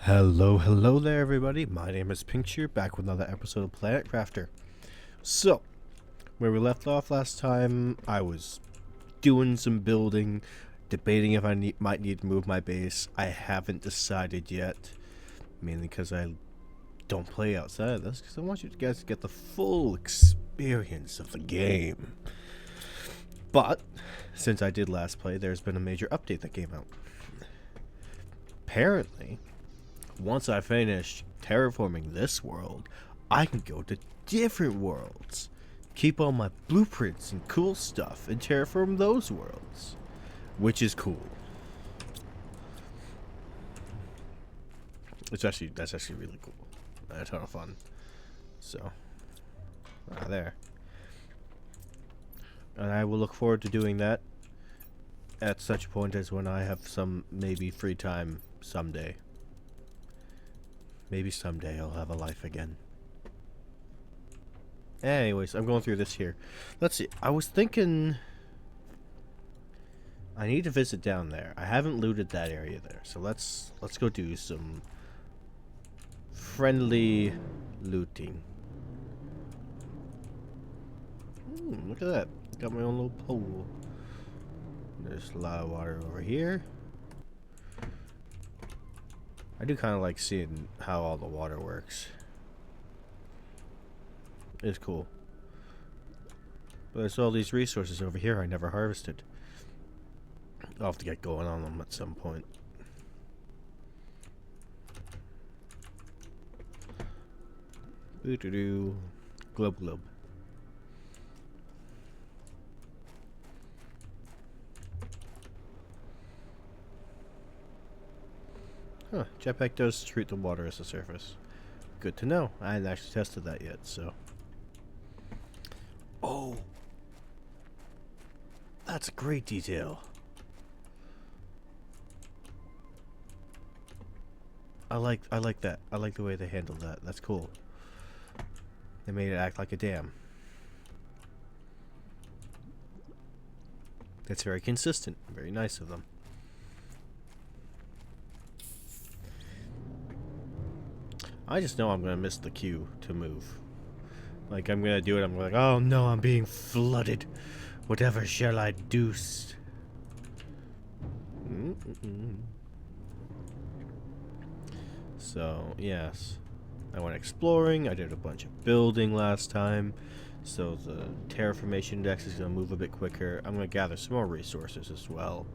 Hello there, everybody. My name is Pinkshire, back with another episode of Planet Crafter. So, where we left off last time, I was doing some building, debating if I might need to move my base. I haven't decided yet, mainly because I don't play outside of this, because I want you guys to get the full experience of the game. But, since I did last play, there's been a major update that came out. Apparently, once I finish terraforming this world, I can go to different worlds, keep all my blueprints and cool stuff, and terraform those worlds, which is cool. That's actually really cool. A ton of fun. So, there. And I will look forward to doing that at such a point as when I have some maybe free time someday. Maybe someday I'll have a life again. Anyways, I'm going through this here. Let's see. I was thinking I need to visit down there. I haven't looted that area there. So let's go do some friendly looting. Look at that. Got my own little pool. There's a lot of water over here. I do kind of like seeing how all the water works. It's cool. But there's all these resources over here I never harvested. I'll have to get going on them at some point. Boo-doo-doo. Glub glub. Huh, jetpack does treat the water as a surface. Good to know. I hadn't actually tested that yet, so. Oh! That's a great detail. I like that. I like the way they handled that. That's cool. They made it act like a dam. That's very consistent. Very nice of them. I just know I'm gonna miss the queue to move. Like, I'm gonna do it, I'm like, oh no, I'm being flooded. Whatever shall I do? So, yes. I went exploring, I did a bunch of building last time. So the terraformation index is gonna move a bit quicker. I'm gonna gather some more resources as well.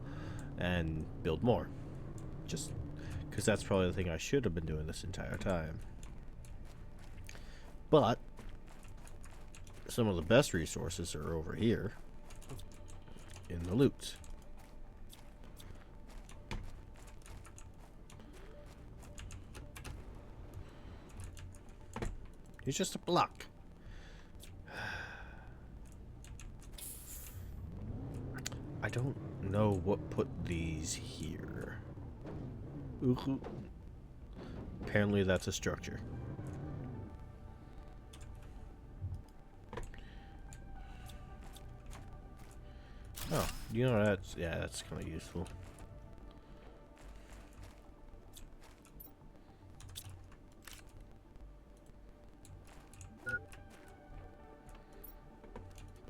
And build more. Just because that's probably the thing I should have been doing this entire time. But some of the best resources are over here in the loot. It's just a block. I don't know what put these here. Ooh. Apparently that's a structure. Oh, you know that's kind of useful.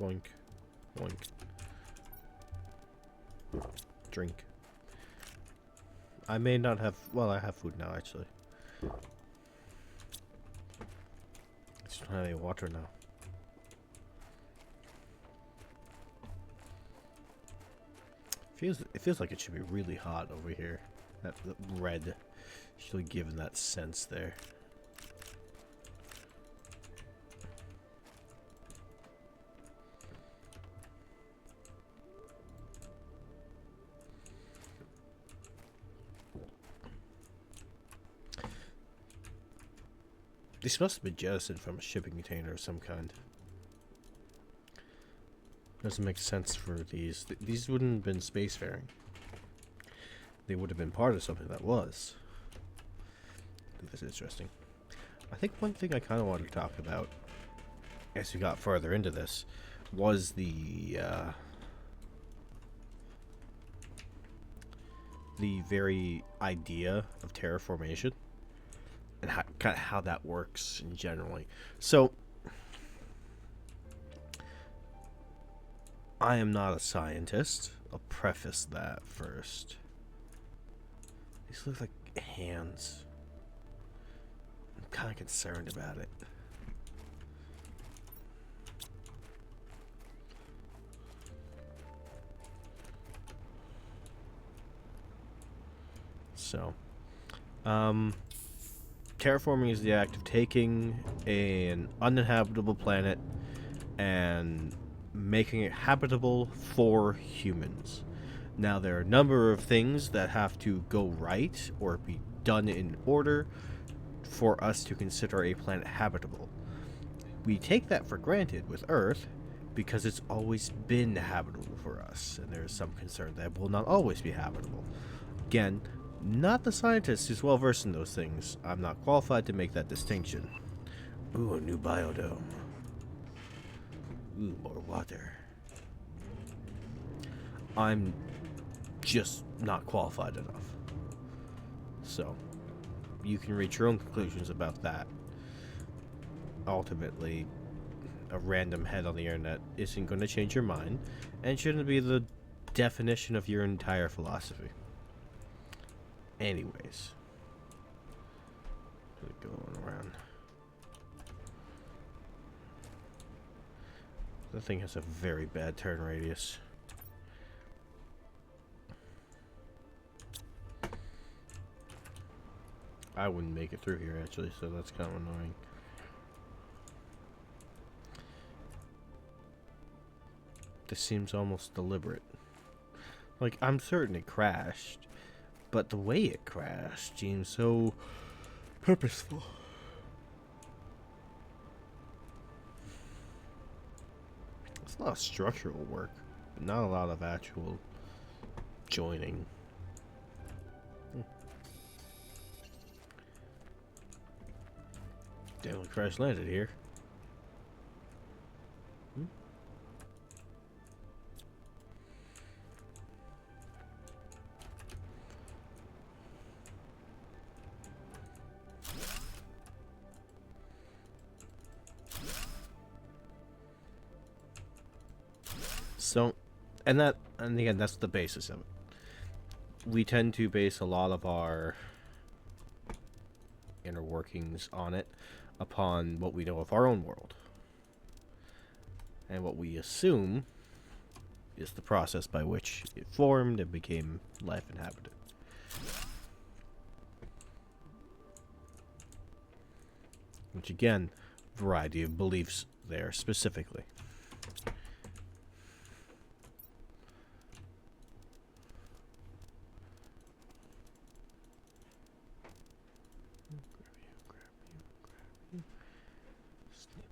Boink, boink. Drink. I may not have. Well, I have food now, actually. I just don't have any water now. It feels like it should be really hot over here. That red should be given that sense there. These must have been jettisoned from a shipping container of some kind. Doesn't make sense for these. These wouldn't have been spacefaring. They would have been part of something that was. This is interesting. I think one thing I kind of wanted to talk about as we got further into this was the the very idea of terraformation and kind of how that works in generally. So, I am not a scientist. I'll preface that first. These look like hands. I'm kind of concerned about it. So, terraforming is the act of taking an uninhabitable planet and making it habitable for humans. Now, there are a number of things that have to go right or be done in order for us to consider a planet habitable. We take that for granted with Earth because it's always been habitable for us, and there is some concern that it will not always be habitable. Again, not the scientist who's well versed in those things. I'm not qualified to make that distinction. Ooh, a new biodome. Ooh, more water. I'm just not qualified enough. So, you can reach your own conclusions about that. Ultimately, a random head on the internet isn't going to change your mind, and shouldn't be the definition of your entire philosophy. Anyways. Going around. The thing has a very bad turn radius. I wouldn't make it through here actually, so that's kind of annoying. This seems almost deliberate. Like, I'm certain it crashed, but the way it crashed seems so purposeful. It's a lot of structural work, but not a lot of actual joining. Damn, we crash landed here. So, and again, that's the basis of it. We tend to base a lot of our inner workings on it upon what we know of our own world. And what we assume is the process by which it formed and became life inhabited. Which again, variety of beliefs there specifically.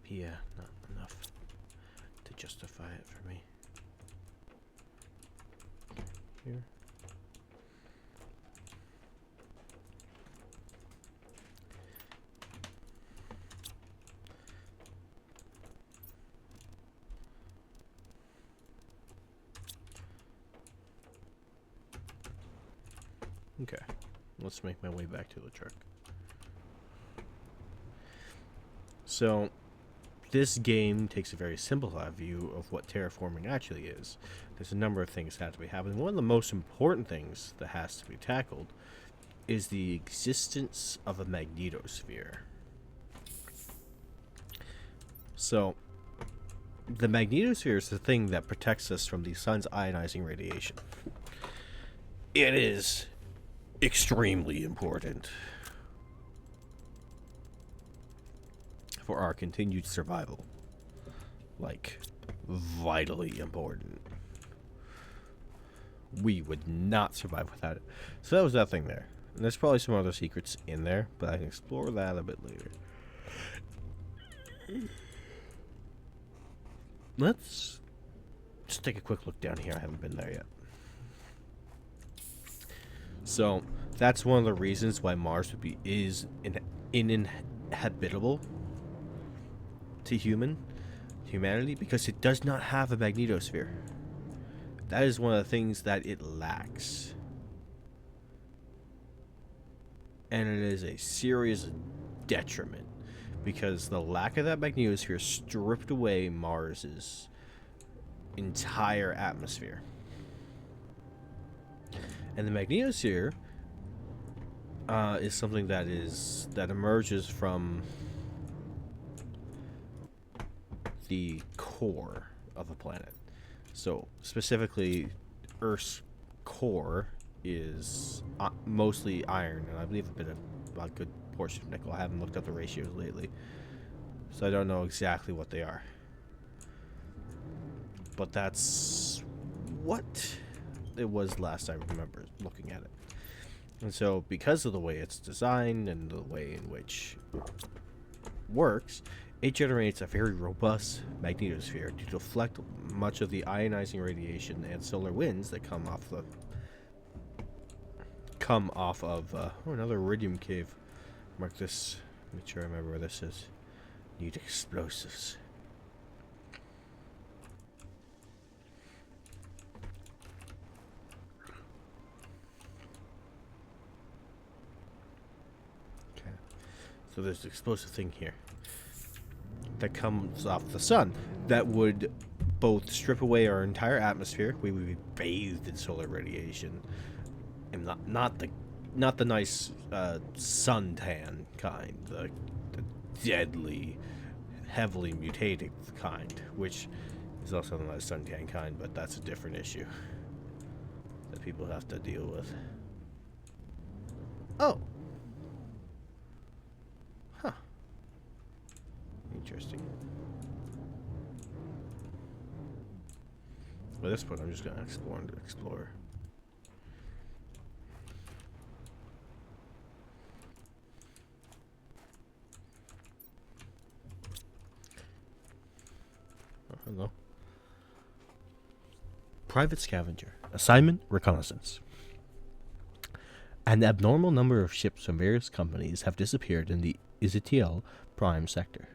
Yeah, not enough to justify it for me. Here. Okay, let's make my way back to the truck. So, this game takes a very simplified view of what terraforming actually is. There's a number of things that have to be happening. One of the most important things that has to be tackled is the existence of a magnetosphere. So, the magnetosphere is the thing that protects us from the sun's ionizing radiation. It is extremely important for our continued survival. Like, vitally important. We would not survive without it. So that was that thing there. And there's probably some other secrets in there, but I can explore that a bit later. Let's just take a quick look down here. I haven't been there yet. So, that's one of the reasons why Mars would be uninhabitable to humanity, because it does not have a magnetosphere. That is one of the things that it lacks. and it is a serious detriment because the lack of that magnetosphere stripped away Mars's entire atmosphere. And the magnetosphere is something that emerges from the core of a planet. So specifically, Earth's core is mostly iron, and I believe a good portion of nickel. I haven't looked up the ratios lately, so I don't know exactly what they are. But that's what it was last I remember looking at it. And so, because of the way it's designed and the way in which it works, it generates a very robust magnetosphere to deflect much of the ionizing radiation and solar winds that come off of another iridium cave. Mark this. Make sure I remember where this is. Need explosives. Okay. So there's an explosive thing here that comes off the sun that would both strip away our entire atmosphere. We would be bathed in solar radiation, and not the nice suntan kind, the deadly, heavily mutated kind, which is also the nice suntan kind, but that's a different issue that people have to deal with. Oh. Huh. Interesting. At this point, I'm just going to explore. Oh, hello. Private scavenger. Assignment, reconnaissance. An abnormal number of ships from various companies have disappeared in the Izitiel Prime sector.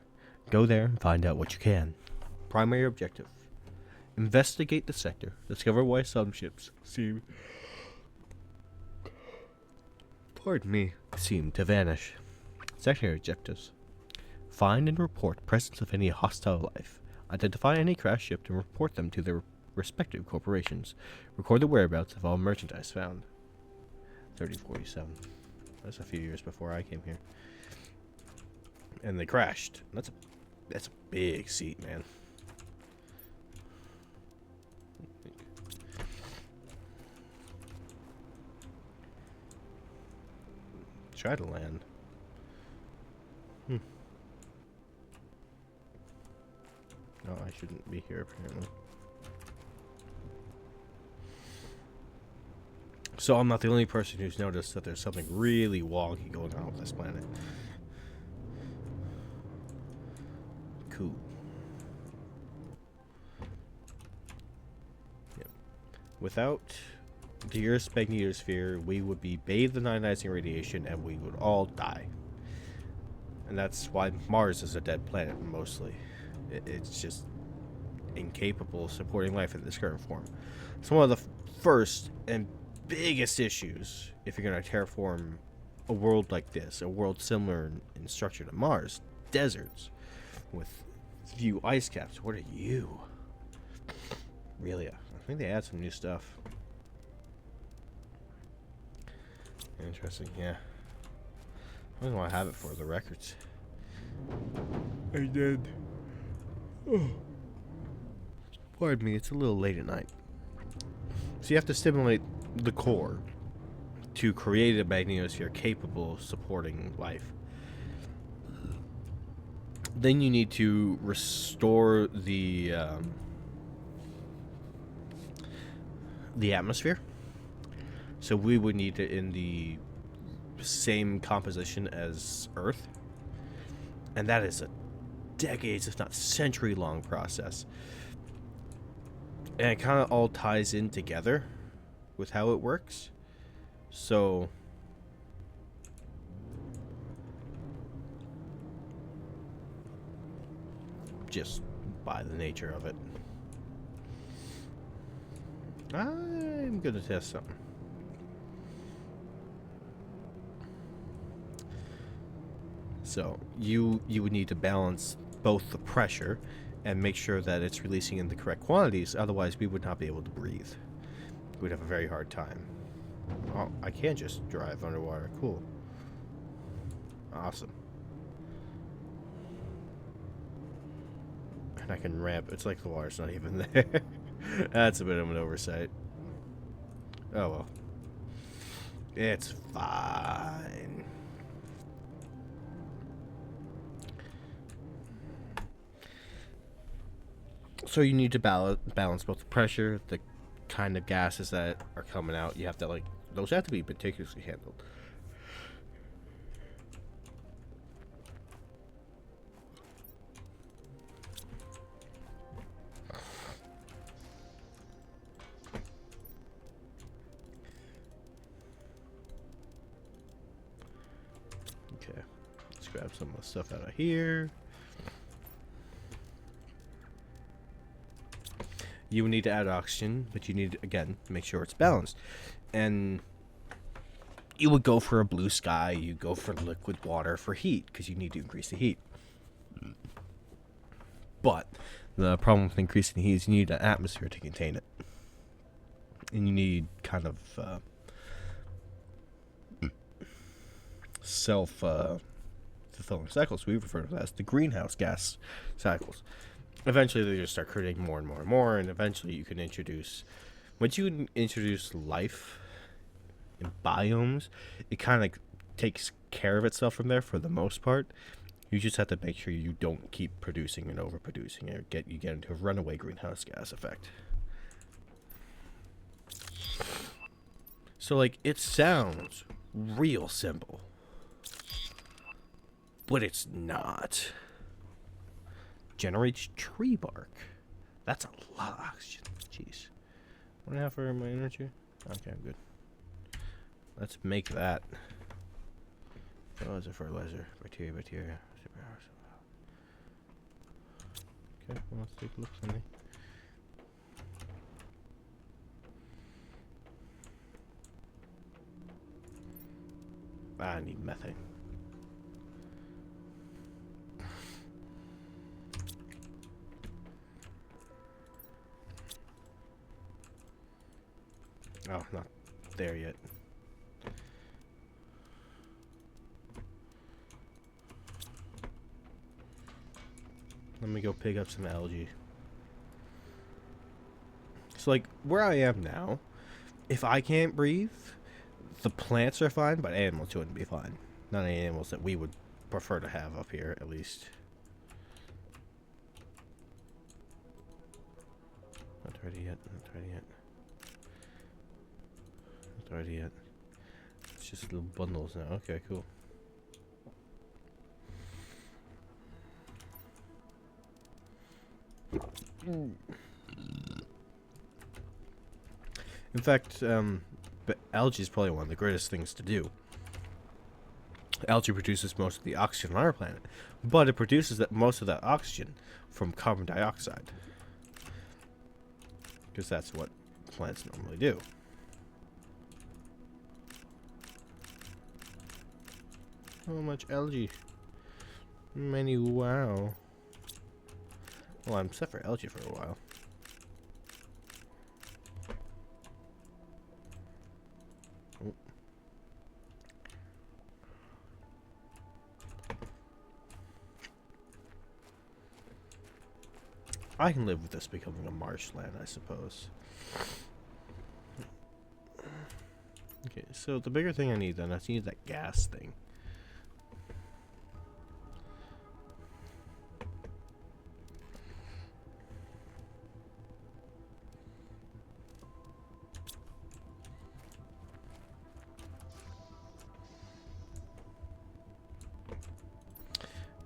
Go there and find out what you can. Primary objective. Investigate the sector. Discover why some ships seem to vanish. Secondary objectives. Find and report presence of any hostile life. Identify any crashed ship and report them to their respective corporations. Record the whereabouts of all merchandise found. 3047. That's a few years before I came here. And they crashed. That's a big seat, man. Try to land. No, I shouldn't be here apparently. So I'm not the only person who's noticed that there's something really wonky going on with this planet. Cool. Yep. Without the Earth's magnetosphere, we would be bathed in ionizing radiation and we would all die. And that's why Mars is a dead planet, mostly. It's just incapable of supporting life in this current form. It's one of the first and biggest issues if you're going to terraform a world like this, a world similar in structure to Mars. Deserts with few ice caps. What are you? Really? I think they add some new stuff. Interesting, yeah. I don't know what I have it for, the records. I did. Oh. Pardon me, it's a little late at night. So you have to stimulate the core to create a magnetosphere capable of supporting life. Then you need to restore the atmosphere. So we would need it in the same composition as Earth. And that is a decades, if not century-long process. And it kind of all ties in together with how it works. So just by the nature of it. I'm gonna test something. So you would need to balance both the pressure and make sure that it's releasing in the correct quantities. Otherwise, we would not be able to breathe. We'd have a very hard time. Oh, I can just drive underwater. Cool. Awesome. And I can ramp. It's like the water's not even there. That's a bit of an oversight. Oh well. It's fine. So you need to balance both the pressure, the kind of gases that are coming out. You have to, like, those have to be meticulously handled. Okay, let's grab some of the stuff out of here. You would need to add oxygen, but you need, again, to make sure it's balanced. And you would go for a blue sky, you go for liquid water for heat, because you need to increase the heat. But the problem with increasing the heat is you need an atmosphere to contain it. And you need kind of self-fulfilling cycles. We refer to that as the greenhouse gas cycles. Eventually they just start creating more and more and more, and eventually you can introduce, once you introduce life in biomes, it kind of takes care of itself from there for the most part. You just have to make sure you don't keep producing and overproducing, or you get into a runaway greenhouse gas effect. So, like, it sounds real simple, but it's not. Generates tree bark. That's a lot of oxygen. Jeez. 1.5 for my energy. Okay, I'm good. Let's make that. Fertilizer. Bacteria. Okay, well, let's take a look, Sunday. I need methane. Oh, not there yet. Let me go pick up some algae. So, like, where I am now, if I can't breathe, the plants are fine, but animals wouldn't be fine. Not any animals that we would prefer to have up here, at least. Not ready yet. It's just little bundles now. Okay, cool. In fact, algae is probably one of the greatest things to do. Algae produces most of the oxygen on our planet, but it produces most of that oxygen from carbon dioxide, because that's what plants normally do. How much algae? Many, wow. Well, I'm set for algae for a while. Oh. I can live with this becoming a marshland, I suppose. Okay, so the bigger thing I need then, I need that gas thing.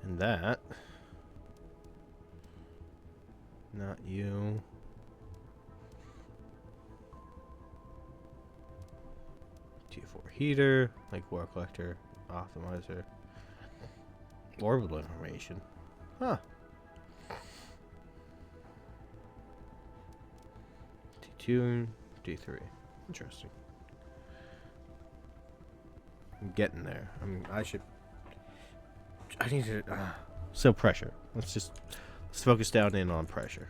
And that, not you. T4 heater, like water collector, optimizer, orbital information. Huh. T2, D3. Interesting. I'm getting there. I should I need to. So pressure. Let's focus down in on pressure.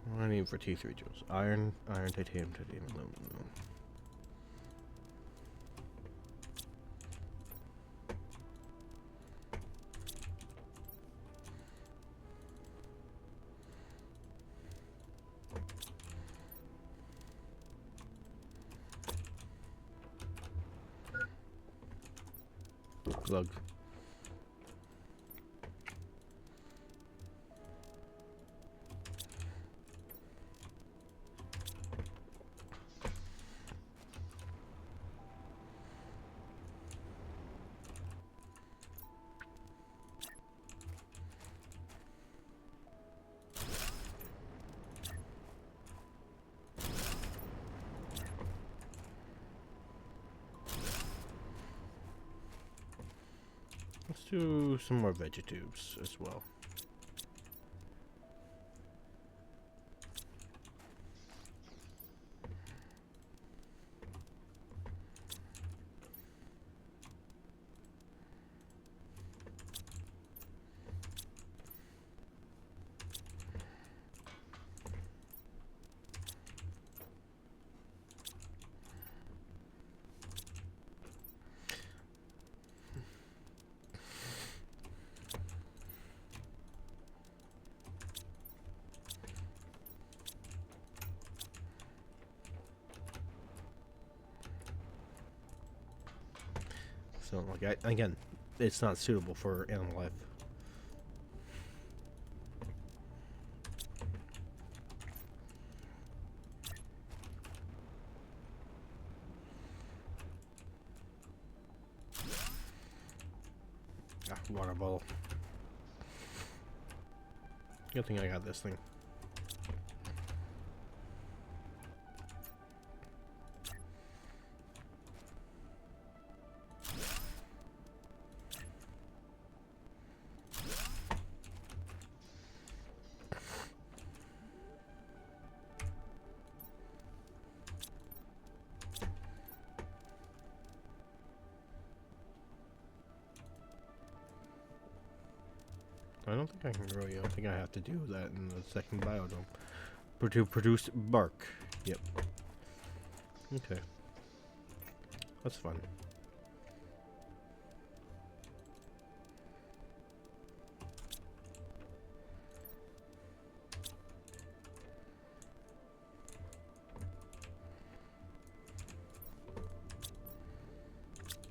What do I need for T3 jewels? Iron, titanium, aluminum. Glug. Let's do some more vegetubes as well. So, like, again, it's not suitable for animal life. Water bottle. Good thing I got this thing. I don't think I can grow you. I think I have to do that in the second biodome. To produce bark. Yep. Okay. That's fun.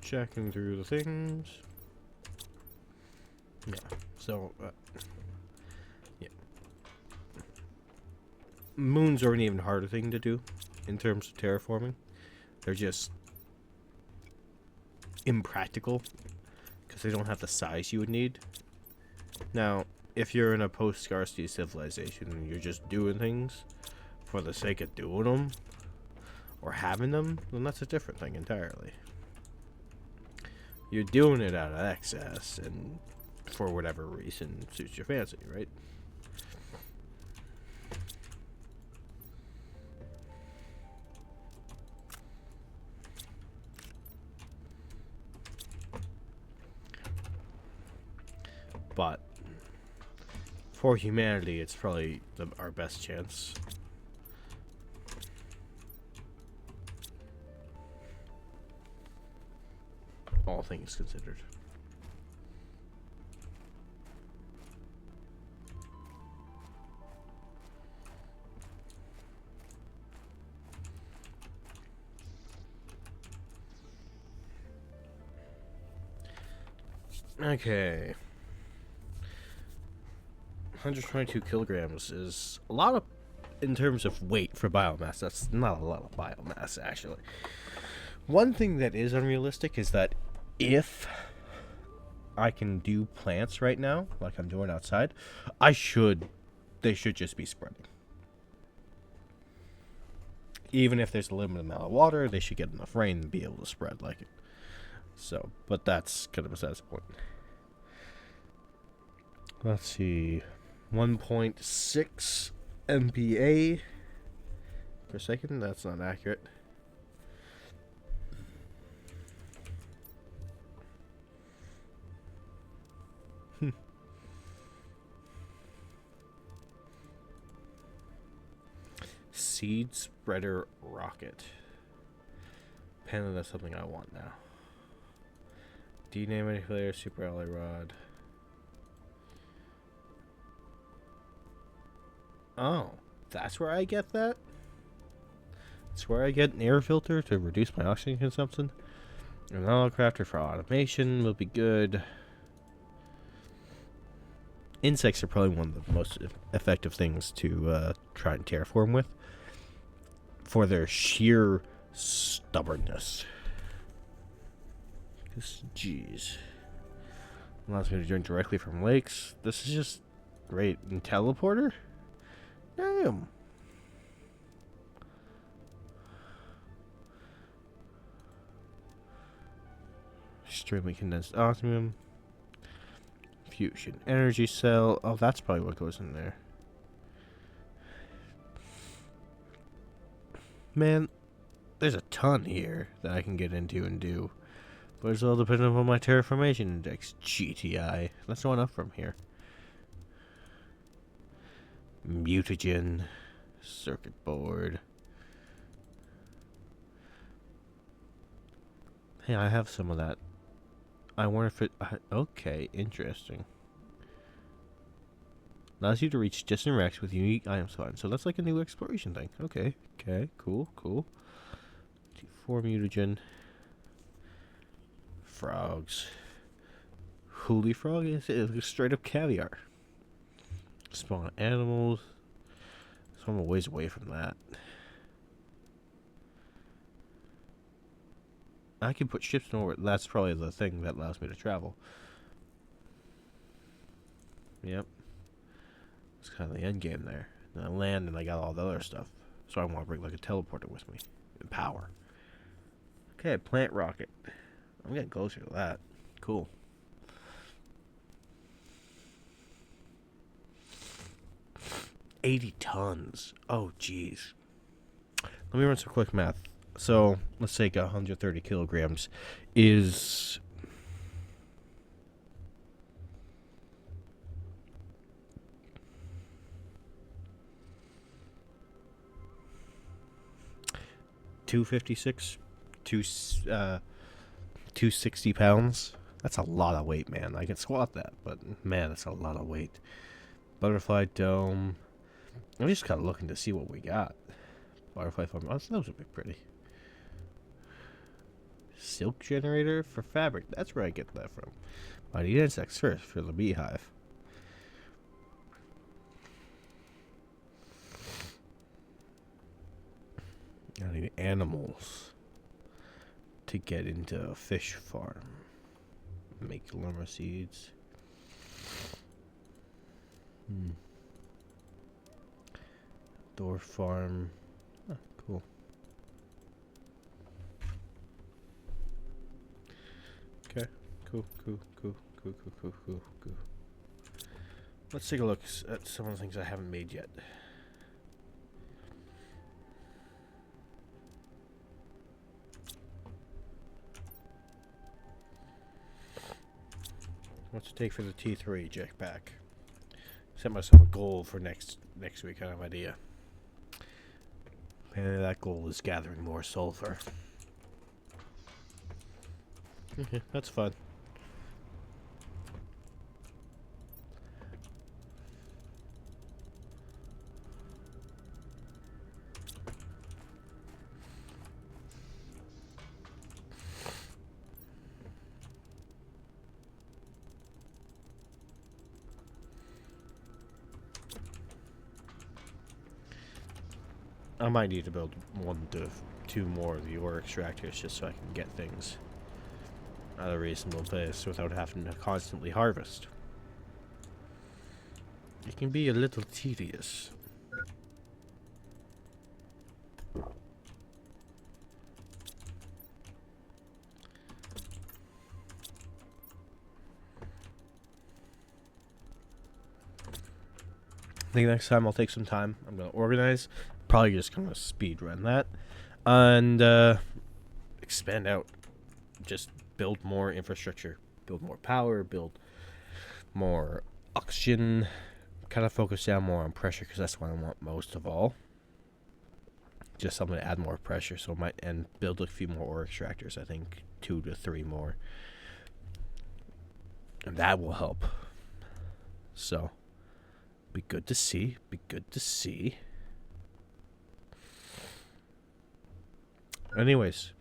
Checking through the things. Yeah. So, yeah. Moons are an even harder thing to do in terms of terraforming. They're just impractical because they don't have the size you would need. Now, if you're in a post-scarcity civilization and you're just doing things for the sake of doing them or having them, then that's a different thing entirely. You're doing it out of excess and for whatever reason suits your fancy, right? But for humanity, it's probably our best chance. All things considered. Okay. 122 kilograms is a lot of, in terms of weight for biomass. That's not a lot of biomass, actually. One thing that is unrealistic is that if I can do plants right now, like I'm doing outside, they should just be spreading. Even if there's a limited amount of water, they should get enough rain to be able to spread like it. So, but that's kind of besides the point. Let's see. 1.6 MPa per second. That's not accurate. Seed spreader rocket. Apparently that's something I want now. D-name manipulator, super ally rod. Oh, that's where I get that? That's where I get an air filter to reduce my oxygen consumption. An auto crafter for automation will be good. Insects are probably one of the most effective things to try and terraform with, for their sheer stubbornness. Because, jeez. Allows me to drink directly from lakes. This is just great. And teleporter? Damn. Extremely condensed osmium. Fusion energy cell. Oh, that's probably what goes in there. Man, there's a ton here that I can get into and do. But it's all dependent on my terraformation index. GTI. Let's go on up from here. Mutagen. Circuit board. Hey, I have some of that. I wonder if it... okay, interesting. Allows you to reach distant wrecks with unique item spawns. So that's like a new exploration thing. Okay, cool. T4 mutagen. Frogs. Hoolie frog? It's straight up caviar. Spawn animals. So I'm a ways away from that. I can put ships in orbit. That's probably the thing that allows me to travel. Yep. It's kind of the end game there. And I land and I got all the other stuff. So I want to bring like a teleporter with me. And power. Okay, plant rocket. I'm getting closer to that. Cool. $80 tons. Oh, jeez. Let me run some quick math. So, let's take 130 kilograms is... $256, 260 pounds. That's a lot of weight, man. I can squat that, but man, that's a lot of weight. Butterfly dome. I'm just kind of looking to see what we got. Butterfly farm. Oh, those would be pretty. Silk generator for fabric. That's where I get that from. I need insects first for the beehive. I need animals to get into a fish farm. Make llama seeds. Door farm. Oh, cool. Okay. Cool. Let's take a look at some of the things I haven't made yet. What's it take for the T3 jetpack? Set myself a goal for next week. I have an idea. And that goal is gathering more sulfur. Okay, that's fun. I might need to build 1 to 2 more of the ore extractors just so I can get things at a reasonable pace without having to constantly harvest. It can be a little tedious. I think next time I'll take some time. I'm going to organize. Probably just going to speed run that. And expand out. Just build more infrastructure. Build more power. Build more oxygen. Kind of focus down more on pressure because that's what I want most of all. Just something to add more pressure. So I might build a few more ore extractors. I think 2 to 3 more. And that will help. So, be good to see. Be good to see. Anyways.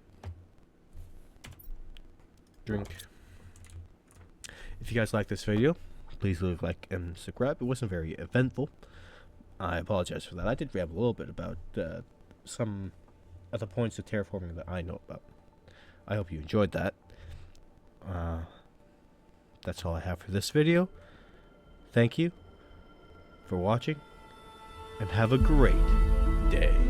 Drink. If you guys like this video, please leave a like and subscribe. It wasn't very eventful. I apologize for that. I did ramble a little bit about some of the points of terraforming that I know about. I hope you enjoyed that. That's all I have for this video. Thank you for watching, and have a great day.